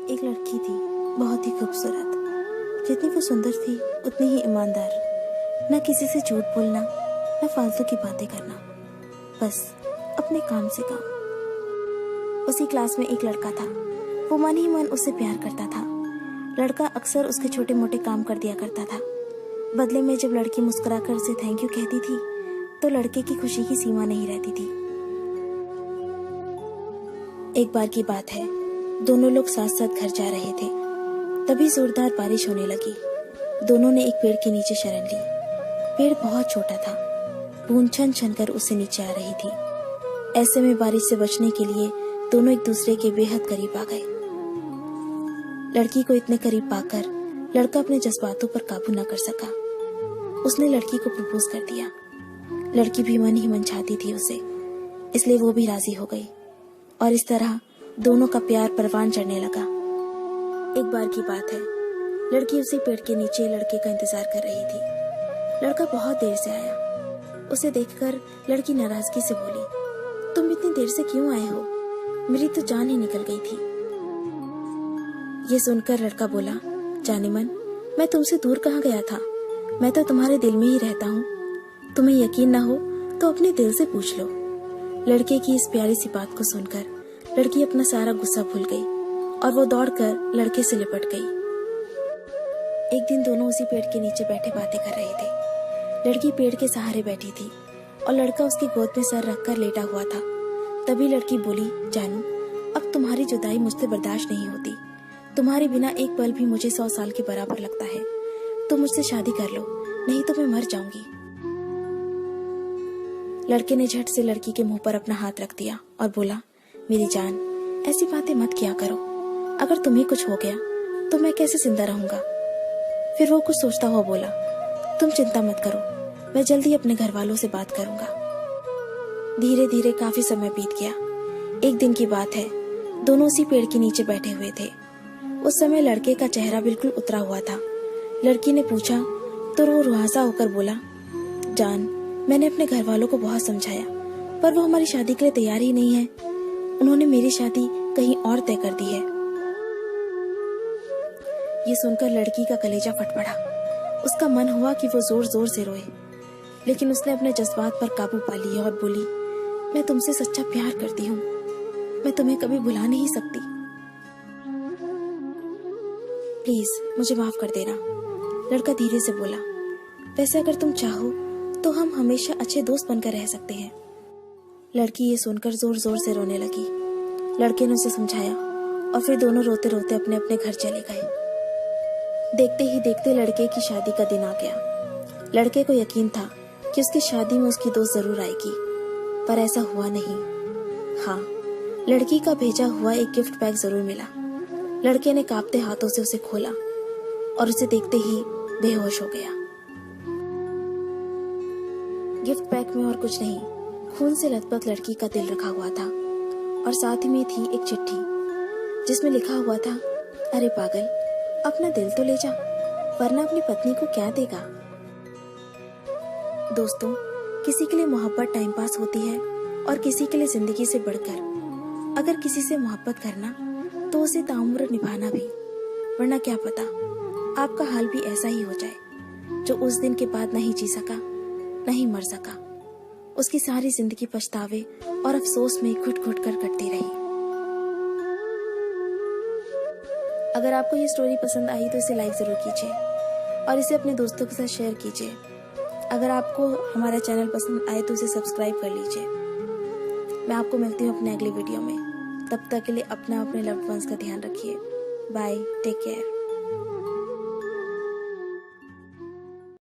एक लड़की थी, बहुत ही खूबसूरत। जितनी वो सुंदर थी उतनी ही ईमानदार। न किसी से झूठ बोलना, न फालतू की बातें करना, बस अपने काम से काम। उसी क्लास में एक लड़का था। वो मन ही मन उससे प्यार करता था। लड़का अक्सर उसके छोटे मोटे काम कर दिया करता था। बदले में जब लड़की मुस्कुराकर उसे थैंक यू कहती थी तो लड़के की खुशी की सीमा नहीं रहती थी। एक बार की बात है, दोनों लोग साथ साथ घर जा रहे थे। तभी जोरदार बारिश होने लगी। दोनों ने एक पेड़ के नीचे शरण ली। पेड़ बहुत छोटा था, बूंद छन छन कर उससे नीचे आ रही थी। ऐसे में बारिश से बचने के लिए दोनों एक दूसरे के बेहद करीब आ गए। लड़की को इतने करीब पाकर लड़का अपने जज्बातों पर काबू न कर सका। उसने लड़की को प्रपोज कर दिया। लड़की भी मन ही मन चाहती थी उसे, इसलिए वो भी राजी हो गई और इस तरह दोनों का प्यार परवान चढ़ने लगा। एक बार की बात है, लड़की उसी पेड़ के नीचे लड़के का इंतजार कर रही थी। लड़का बहुत देर से आया। उसे देखकर लड़की नाराजगी से बोली, तुम इतनी देर से क्यों आए हो? मेरी तो जान ही निकल गई थी। ये सुनकर लड़का बोला, जाने मन, मैं तुमसे दूर कहाँ गया था? मैं तो तुम्हारे दिल में ही रहता हूँ। तुम्हें यकीन ना हो तो अपने दिल से पूछ लो। लड़के की इस प्यारी सी बात को सुनकर लड़की अपना सारा गुस्सा भूल गई और वो दौड़कर लड़के से लिपट गई। एक दिन दोनों उसी पेड़ के नीचे बैठे बातें कर रहे थे। लड़की पेड़ के सहारे बैठी थी और लड़का उसकी गोद में सर रखकर लेटा हुआ था। तभी लड़की बोली, जानू, अब तुम्हारी जुदाई मुझसे बर्दाश्त नहीं होती। तुम्हारे बिना एक पल भी मुझे 100 साल के बराबर लगता है। तुम मुझसे शादी कर लो, नहीं तो मैं मर जाऊंगी। लड़के ने झट से लड़की के मुंह पर अपना हाथ रख दिया और बोला, मेरी जान, ऐसी बातें मत किया करो। अगर तुम्हें कुछ हो गया तो मैं कैसे जिंदा रहूंगा? फिर वो कुछ सोचता हुआ बोला, तुम चिंता मत करो, मैं जल्दी अपने घर वालों से बात करूंगा। धीरे धीरे काफी समय बीत गया। एक दिन की बात है, दोनों उसी पेड़ के नीचे बैठे हुए थे। उस समय लड़के का चेहरा बिल्कुल उतरा हुआ था। लड़की ने पूछा तो वो रुआसा होकर बोला, जान, मैंने अपने घर वालों को बहुत समझाया पर वो हमारी शादी के लिए तैयार ही नहीं है। उन्होंने मेरी शादी कहीं और तय कर दी है। ये सुनकर लड़की का कलेजा फट पड़ा। उसका मन हुआ कि वो जोर जोर से रोए, लेकिन उसने अपने जज्बात पर काबू पा लिया और बोली, मैं तुमसे सच्चा प्यार करती हूँ। मैं तुम्हें कभी भुला नहीं सकती। प्लीज मुझे माफ कर देना। लड़का धीरे से बोला, वैसे अगर तुम चाहो तो हम हमेशा अच्छे दोस्त बनकर रह सकते हैं। लड़की ये सुनकर जोर जोर से रोने लगी। लड़के ने उसे समझाया और फिर दोनों रोते रोते अपने अपने घर चले गए। देखते ही देखते लड़के की शादी का दिन आ गया। लड़के को यकीन था कि उसकी शादी में उसकी दोस्त जरूर आएगी, पर ऐसा हुआ नहीं। हाँ, लड़की का भेजा हुआ एक गिफ्ट पैक जरूर मिला। लड़के ने कांपते हाथों से उसे खोला और उसे देखते ही बेहोश हो गया। गिफ्ट पैक में और कुछ नहीं, खून से लथपथ लड़की का दिल रखा हुआ था और साथ ही में थी एक चिट्ठी जिसमें लिखा हुआ था, अरे पागल, अपना दिल तो ले जा, वरना अपनी पत्नी को क्या देगा। दोस्तों, किसी के लिए मोहब्बत टाइम पास होती है और किसी के लिए जिंदगी से बढ़कर। अगर किसी से मोहब्बत करना तो उसे ताउम्र निभाना भी, वरना क्या पता आपका हाल भी ऐसा ही हो जाए। जो उस दिन के बाद नहीं जी सका, नहीं मर सका, उसकी सारी जिंदगी पछतावे और अफसोस में घुट घुट कर कटती रही। अगर आपको ये स्टोरी पसंद आई तो इसे लाइक जरूर कीजिए और इसे अपने दोस्तों के साथ शेयर कीजिए। अगर आपको हमारा चैनल पसंद आए तो इसे सब्सक्राइब कर लीजिए। मैं आपको मिलती हूँ अपने अगले वीडियो में। तब तक के लिए अपना अपने लव्ड वंस का ध्यान रखिए। Bye, take care.